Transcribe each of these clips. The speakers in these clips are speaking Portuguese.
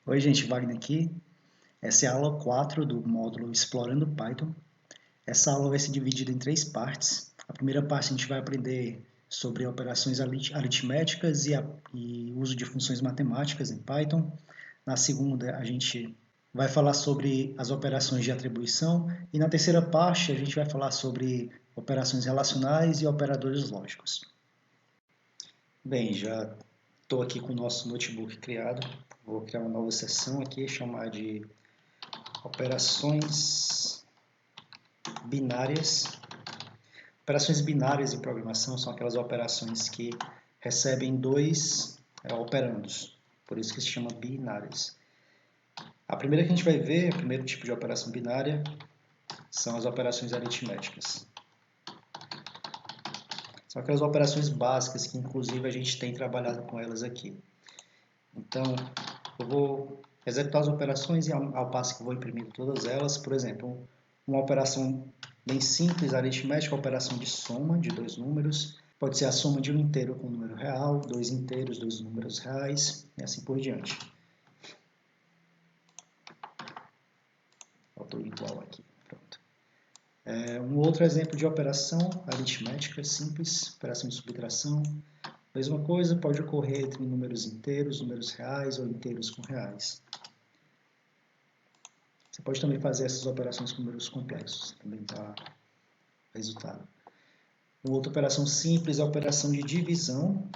Oi gente, Wagner aqui. Essa é a aula 4 do módulo Explorando Python. Essa aula vai ser dividida em 3 partes. A primeira parte a gente vai aprender sobre operações aritméticas e uso de funções matemáticas em Python. Na segunda a gente vai falar sobre as operações de atribuição e na terceira parte a gente vai falar sobre operações relacionais e operadores lógicos. Bem, já estou aqui com o nosso notebook criado. Vou criar uma nova seção aqui, chamar de operações binárias. Operações binárias em programação são aquelas operações que recebem dois operandos, por isso que se chama binárias. A primeira que a gente vai ver, o primeiro tipo de operação binária, são as operações aritméticas. São aquelas operações básicas que inclusive a gente tem trabalhado com elas aqui. Então, eu vou executar as operações e ao passo que vou imprimir todas elas. Por exemplo, uma operação bem simples, aritmética, operação de soma de dois números. Pode ser a soma de um inteiro com um número real, dois inteiros, dois números reais, e assim por diante. Faltou igual aqui. Pronto. Um outro exemplo de operação aritmética simples, operação de subtração. Mesma coisa, pode ocorrer entre números inteiros, números reais ou inteiros com reais. Você pode também fazer essas operações com números complexos, também dá resultado. Uma outra operação simples é a operação de divisão.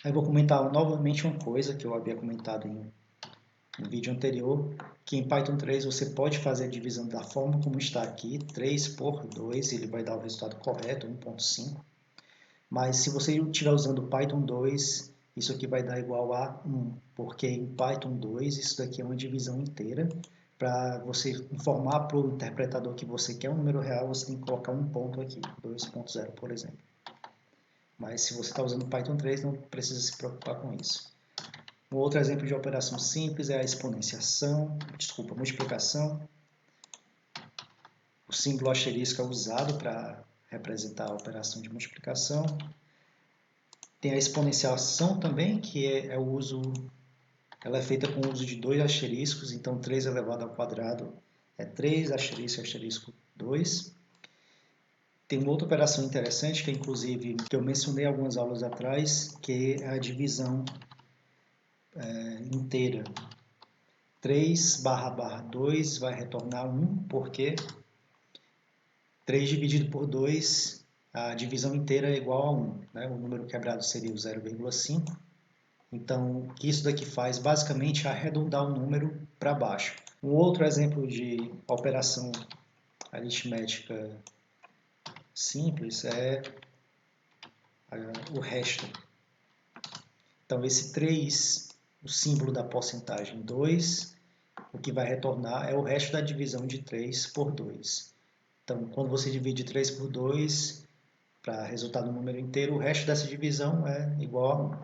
Aí vou comentar novamente uma coisa que eu havia comentado no vídeo anterior, que em Python 3 você pode fazer a divisão da forma como está aqui, 3 por 2, ele vai dar o resultado correto, 1.5. Mas se você estiver usando Python 2, isso aqui vai dar igual a 1, porque em Python 2 isso daqui é uma divisão inteira. Para você informar para o interpretador que você quer um número real, você tem que colocar um ponto aqui, 2.0, por exemplo. Mas se você está usando Python 3, não precisa se preocupar com isso. Um outro exemplo de operação simples é a multiplicação. O símbolo asterisco é usado para representar a operação de multiplicação. Tem a exponenciação também, que ela é feita com o uso de dois asteriscos, então 3 elevado ao quadrado é 3 asterisco asterisco 2. Tem uma outra operação interessante, que inclusive que eu mencionei algumas aulas atrás, que é a divisão inteira. 3/2 vai retornar 1, porque 3 dividido por 2, a divisão inteira é igual a 1. Né? O número quebrado seria o 0,5. Então, o que isso daqui faz, basicamente, é arredondar o número para baixo. Um outro exemplo de operação aritmética simples é o resto. Então, esse 3, o símbolo da porcentagem 2, o que vai retornar é o resto da divisão de 3 por 2. Então, quando você divide 3 por 2, para resultar no número inteiro, o resto dessa divisão é igual a 1.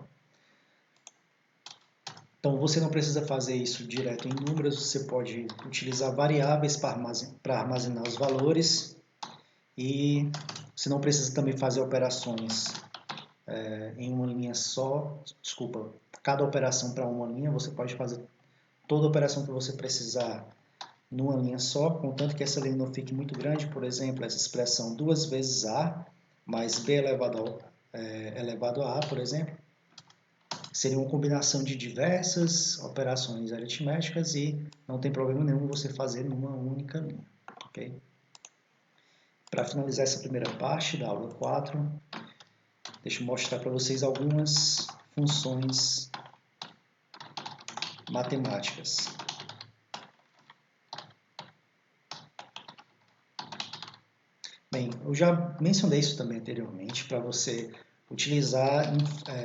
Então, você não precisa fazer isso direto em números, você pode utilizar variáveis para armazenar os valores e você não precisa também fazer operações em uma linha só, cada operação para uma linha, você pode fazer toda operação que você precisar numa linha só, contanto que essa linha não fique muito grande. Por exemplo, essa expressão 2 vezes A mais B elevado a A, por exemplo, seria uma combinação de diversas operações aritméticas e não tem problema nenhum você fazer numa única linha. Okay? Para finalizar essa primeira parte da aula 4, deixa eu mostrar para vocês algumas funções matemáticas. Bem, eu já mencionei isso também anteriormente, para você utilizar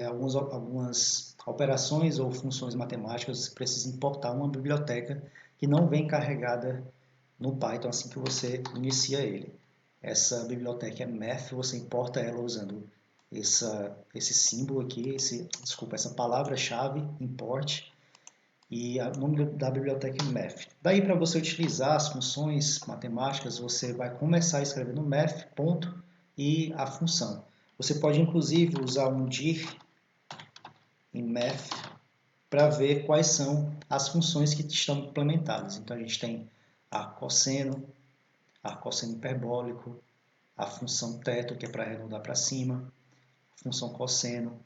algumas operações ou funções matemáticas, você precisa importar uma biblioteca que não vem carregada no Python assim que você inicia ele. Essa biblioteca é math, você importa ela usando esse símbolo aqui, essa palavra-chave, import, e o nome da biblioteca é math. Daí, para você utilizar as funções matemáticas, você vai começar escrevendo math, ponto, e a função. Você pode, inclusive, usar um dir em math para ver quais são as funções que estão implementadas. Então, a gente tem arcosseno hiperbólico, a função teto, que é para arredondar para cima, a função cosseno,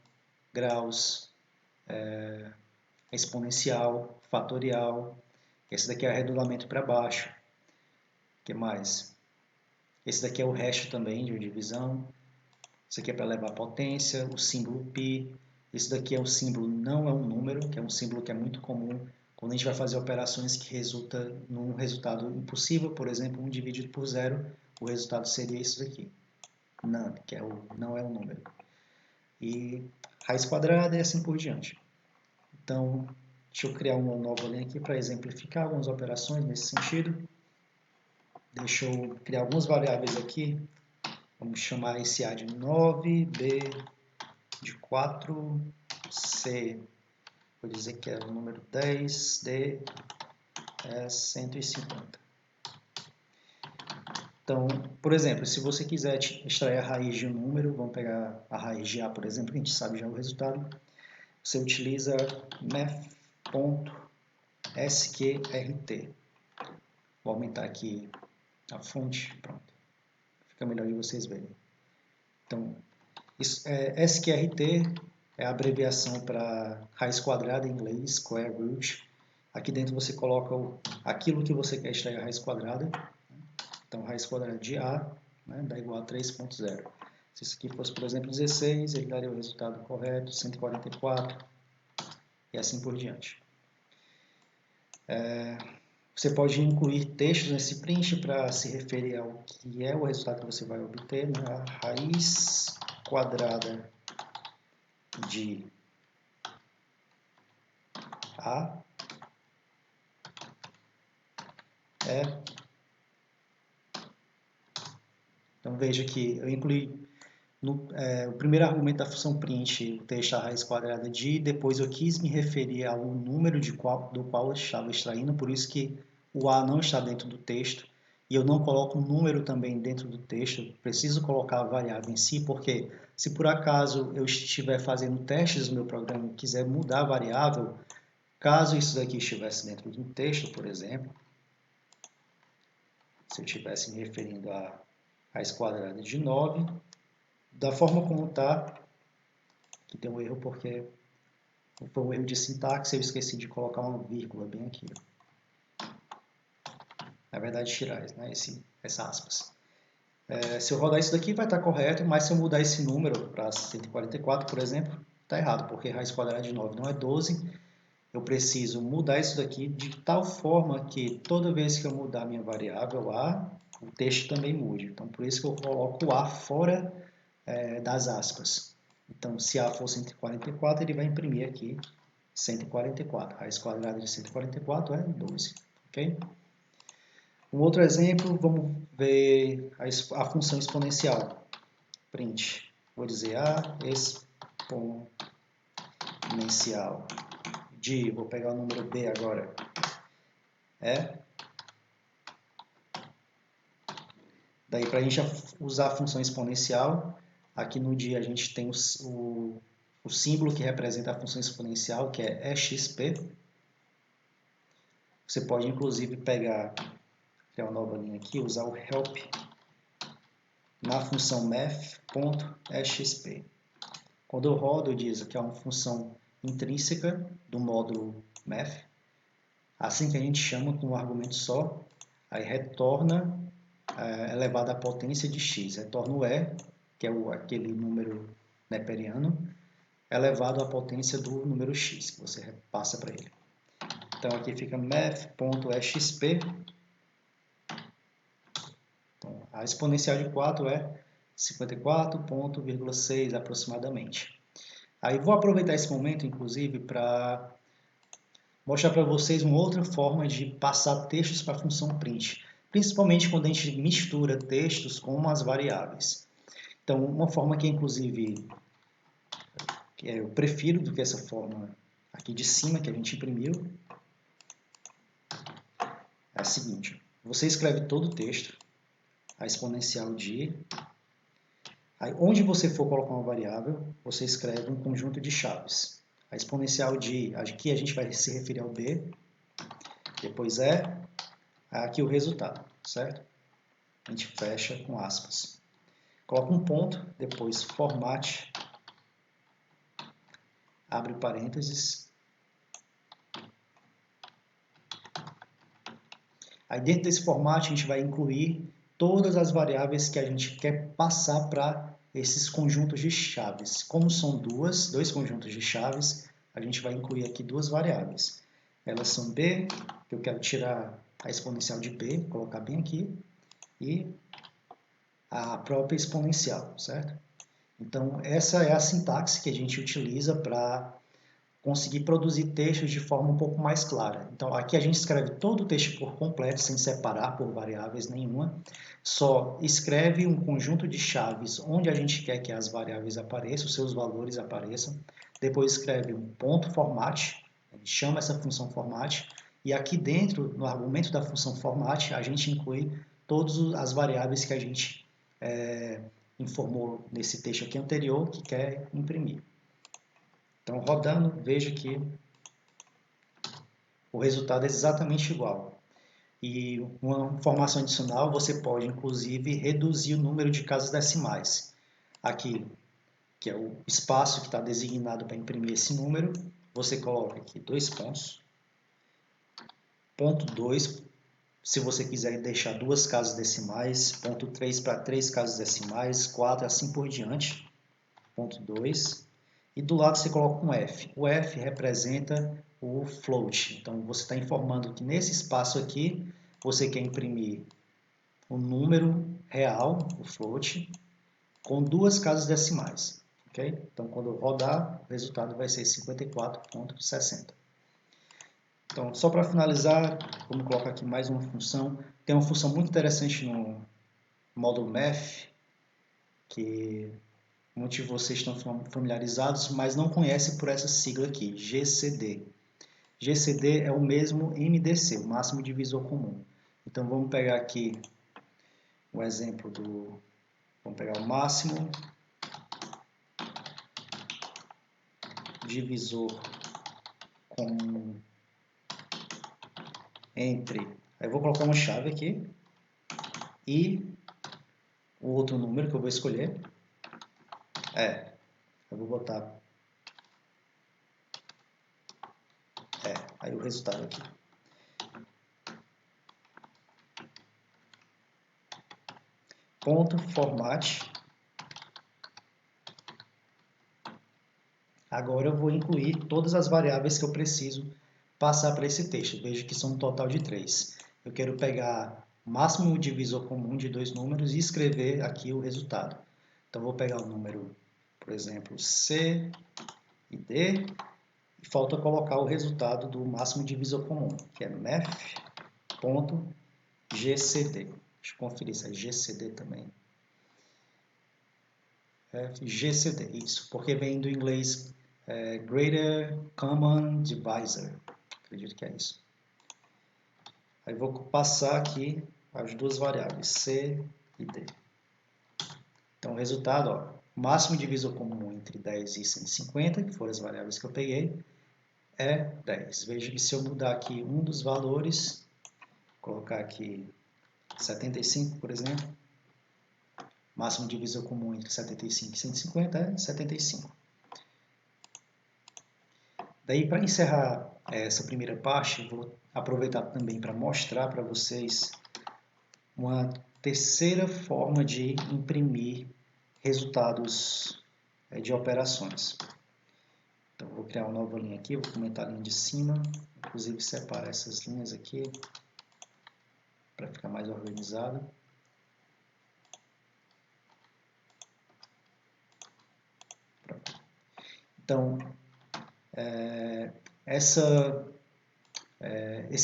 graus, exponencial, fatorial. Esse daqui é arredondamento para baixo. O que mais? Esse daqui é o resto também de divisão. Isso aqui é para levar potência, o símbolo π. Esse daqui é o símbolo, não é um número, que é um símbolo que é muito comum quando a gente vai fazer operações que resulta num resultado impossível. Por exemplo, 1 dividido por 0, o resultado seria isso daqui. None, que não é um número. E raiz quadrada e assim por diante. Então, deixa eu criar uma nova linha aqui para exemplificar algumas operações nesse sentido. Deixa eu criar algumas variáveis aqui. Vamos chamar esse A de 9, B de 4, C, vou dizer que é o número 10, D é 150. Então, por exemplo, se você quiser extrair a raiz de um número, vamos pegar a raiz de A, por exemplo, que a gente sabe já o resultado, você utiliza math.sqrt. Vou aumentar aqui a fonte, pronto. Fica melhor de vocês verem. Então, sqrt é a abreviação para raiz quadrada em inglês, square root. Aqui dentro você coloca aquilo que você quer extrair a raiz quadrada. Então, raiz quadrada de A, né, dá igual a 3.0. Se isso aqui fosse, por exemplo, 16, ele daria o resultado correto, 144, e assim por diante. Você pode incluir textos nesse print para se referir ao que é o resultado que você vai obter, né? A raiz quadrada de A é... Então veja que eu incluí o primeiro argumento da função print, o texto a raiz quadrada de, depois eu quis me referir ao número do qual eu estava extraindo, por isso que o A não está dentro do texto, e eu não coloco o número também dentro do texto, eu preciso colocar a variável em si, porque se por acaso eu estiver fazendo testes no meu programa e quiser mudar a variável, caso isso daqui estivesse dentro do texto, por exemplo, se eu estivesse me referindo a raiz quadrada de 9, da forma como está, que tem um erro porque foi um erro de sintaxe, eu esqueci de colocar uma vírgula bem aqui. Na verdade, tirar né, essa aspas. Se eu rodar isso daqui vai estar correto, mas se eu mudar esse número para 144, por exemplo, está errado, porque raiz quadrada de 9 não é 12. Eu preciso mudar isso daqui de tal forma que toda vez que eu mudar a minha variável A, o texto também mude. Então, por isso que eu coloco o A fora das aspas. Então, se A for 144, ele vai imprimir aqui 144. A raiz quadrada de 144 é 12. Okay? Um outro exemplo, vamos ver a função exponencial. Print. Vou dizer A exponencial de, vou pegar o número B agora, daí para a gente usar a função exponencial, aqui no dia a gente tem o símbolo que representa a função exponencial, que é exp. Você pode inclusive pegar, criar uma nova linha aqui, usar o help na função math.exp. Quando eu rodo, diz que é uma função intrínseca do módulo math, assim que a gente chama com um argumento só, aí retorna elevado à potência de x, retorna o e, que é aquele número neperiano, elevado à potência do número x, que você passa para ele. Então aqui fica math.exp. Então, a exponencial de 4 é 54,6 aproximadamente. Aí vou aproveitar esse momento, inclusive, para mostrar para vocês uma outra forma de passar textos para a função print, principalmente quando a gente mistura textos com as variáveis. Então, uma forma que, inclusive, eu prefiro do que essa forma aqui de cima que a gente imprimiu, é a seguinte: você escreve todo o texto, a exponencial de, aí onde você for colocar uma variável, você escreve um conjunto de chaves. A exponencial de, aqui a gente vai se referir ao b, depois aqui o resultado, certo? A gente fecha com aspas. Coloca um ponto, depois formate, abre parênteses. Aí dentro desse formato a gente vai incluir todas as variáveis que a gente quer passar para esses conjuntos de chaves. Como são dois conjuntos de chaves, a gente vai incluir aqui duas variáveis. Elas são b, que eu quero tirar a exponencial de b, colocar bem aqui, e a própria exponencial, certo? Então, essa é a sintaxe que a gente utiliza para conseguir produzir textos de forma um pouco mais clara. Então, aqui a gente escreve todo o texto por completo, sem separar por variáveis nenhuma, só escreve um conjunto de chaves onde a gente quer que as variáveis apareçam, os seus valores apareçam, depois escreve um ponto format, a gente chama essa função format, e aqui dentro, no argumento da função format, a gente inclui todas as variáveis que a gente informou nesse texto aqui anterior que quer imprimir. Então, rodando, veja que o resultado é exatamente igual. E uma informação adicional, você pode, inclusive, reduzir o número de casas decimais. Aqui, que é o espaço que está designado para imprimir esse número, você coloca aqui 2 pontos. Ponto 2, se você quiser deixar 2 casas decimais. Ponto 3 para 3 casas decimais. 4, assim por diante. Ponto 2. E do lado você coloca um F. O F representa o float. Então, você está informando que nesse espaço aqui, você quer imprimir o número real, o float, com 2 casas decimais. Okay? Então, quando eu rodar, o resultado vai ser 54,60. Então, só para finalizar, vamos colocar aqui mais uma função. Tem uma função muito interessante no módulo Math, que muitos de vocês estão familiarizados, mas não conhecem por essa sigla aqui, GCD. GCD é o mesmo MDC, o máximo divisor comum. Então, vamos pegar aqui o exemplo do... Vamos pegar o máximo divisor comum entre... Aí eu vou colocar uma chave aqui e o outro número que eu vou escolher eu vou botar aí o resultado aqui. Ponto format. Agora eu vou incluir todas as variáveis que eu preciso passar para esse texto. Veja que são um total de 3. Eu quero pegar o máximo divisor comum de 2 números e escrever aqui o resultado. Então, vou pegar o número, por exemplo, C e D, e falta colocar o resultado do máximo divisor comum, que é math.gcd. Deixa eu conferir se é GCD também. GCD, isso, porque vem do inglês Greater Common Divisor. Acredito que é isso. Aí vou passar aqui as duas variáveis, C e D. Então, o resultado, ó, máximo divisor comum entre 10 e 150, que foram as variáveis que eu peguei, é 10. Veja que se eu mudar aqui um dos valores, colocar aqui 75, por exemplo, máximo divisor comum entre 75 e 150 é 75. Daí, para encerrar essa primeira parte, vou aproveitar também para mostrar para vocês uma terceira forma de imprimir resultados de operações. Então, vou criar uma nova linha aqui, vou comentar a linha de cima, inclusive separar essas linhas aqui para ficar mais organizado. Pronto. Então, esse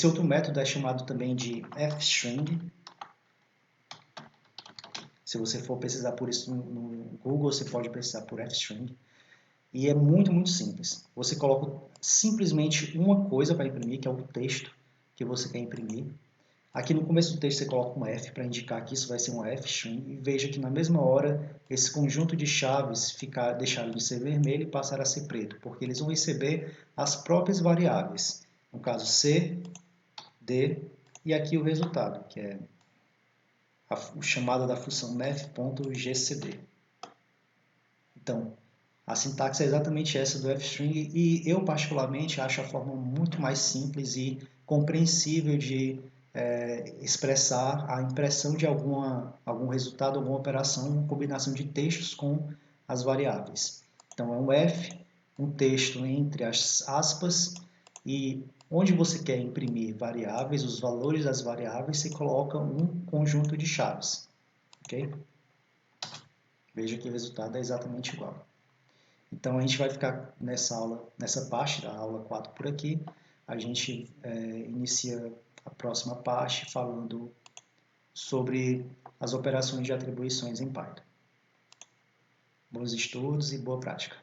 outro método é chamado também de fstring. Se você for pesquisar por isso no Google, você pode pesquisar por fstring. E é muito, muito simples. Você coloca simplesmente uma coisa para imprimir, que é o texto que você quer imprimir. Aqui no começo do texto você coloca um F para indicar que isso vai ser um F-string e veja que na mesma hora esse conjunto de chaves deixaram de ser vermelho e passaram a ser preto, porque eles vão receber as próprias variáveis, no caso C, D e aqui o resultado, que é o chamado da função math.gcd. Então, a sintaxe é exatamente essa do F-string e eu particularmente acho a forma muito mais simples e compreensível de expressar a impressão de algum resultado, alguma operação, uma combinação de textos com as variáveis. Então é um F, um texto entre as aspas e onde você quer imprimir variáveis, os valores das variáveis, você coloca um conjunto de chaves. Ok? Veja que o resultado é exatamente igual. Então, a gente vai ficar nessa parte da aula 4 por aqui. A gente inicia a próxima parte falando sobre as operações de atribuições em Python. Bons estudos e boa prática.